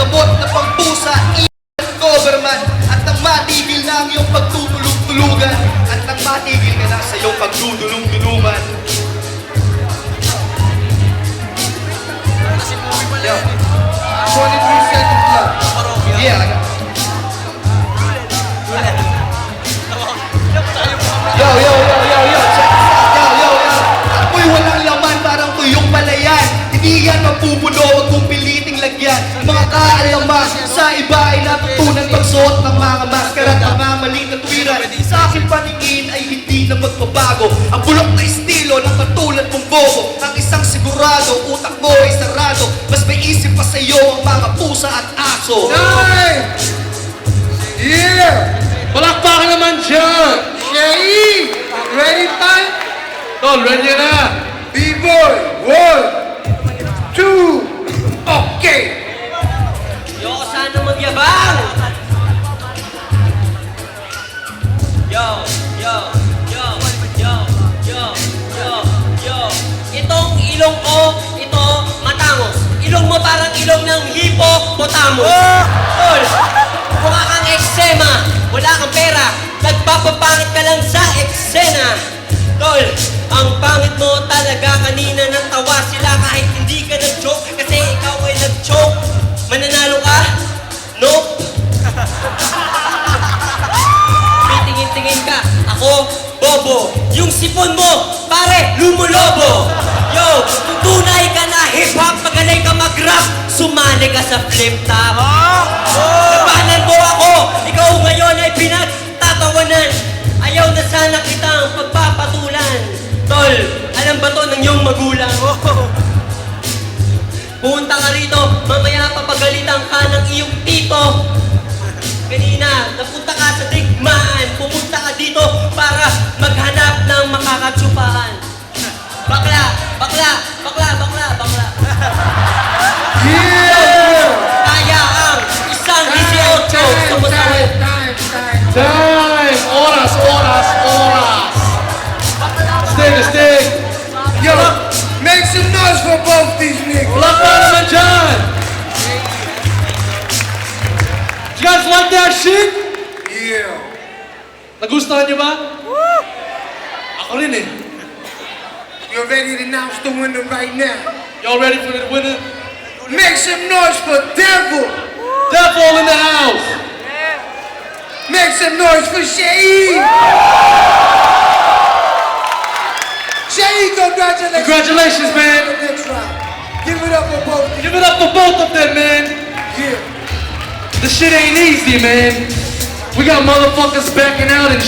gamot na pampusa, government. At nang matigil na ang iyong pagtutulog-tulugan, at nang matigil ka na sa iyong pagdudulong-dulungan. Yo, 23 seconds lang. Yeah, I got Yo, check this out. Yo. Ako'y walang laman, parang tuyong palayan. Hindi yan mapupuno, wag kong piliting lagyan. Mga kaalaman, sa iba ay natutunan pagsuot ng mga maskara at mga maling na tuwiran. Sa aking paningin ay hindi na magbabago. Ang bulok na estilo ng katulad mong bobo. Ang isang sigurado, utak mo ay sarado. Mas may isip pa sa'yo ang mga pusa at aso. Time! Yeah! Palakpakan naman dyan! Shay! Ready, time? Tol, ready na! B-boy! 1, 2, okay! Ayoko sana magyabang! Yo. Itong ilong ko, ito, matangos. Ilong mo parang ilong ng hippopotamus. Tol, mukha kang eksema, wala kang pera, nagpapapangit ka lang sa eksena. Tol, ang pangit mo talaga, kanina nang tawa sila kahit hindi ka nag-joke kasi ikaw ay nag-choke. Mananalo ka? Nope. Tingin ka, ako, bobo. Yung sipon mo, pare, lumulobo. Yo, kung tunay ka na hip-hop, magaling ka mag-rap, sumali ka sa flip-top. Labanan mo ako, ikaw ngayon ay pinagtatawanan. Ayaw na sana kitang pagpapatulan. Tol, alam ba to ng iyong magulang? Punta ka rito, mamaya papagalitan ka ng iyong tito. Kanina, napunta ka sa digmaan, pumunta ka dito para maghanap ng makakatsupahan. Bakla. Yeah! Kaya ang isang 18 sa masawin. Time! Oras! Stick! Yo, make some noise for both these niggas. Palakpakan naman dyan! You guys like that shit? Yeah. Nagustuhan niyo ba? Ako rin eh. You're ready to announce the winner right now. Y'all ready for the winner? Make some noise for Devil. Devil in the house! Make some noise for Shay. Shay, congratulations. Congratulations, man! Next round. Give it up for both. Give it up for both of them, man! Yeah. This shit ain't easy, man. We got motherfuckers backing out and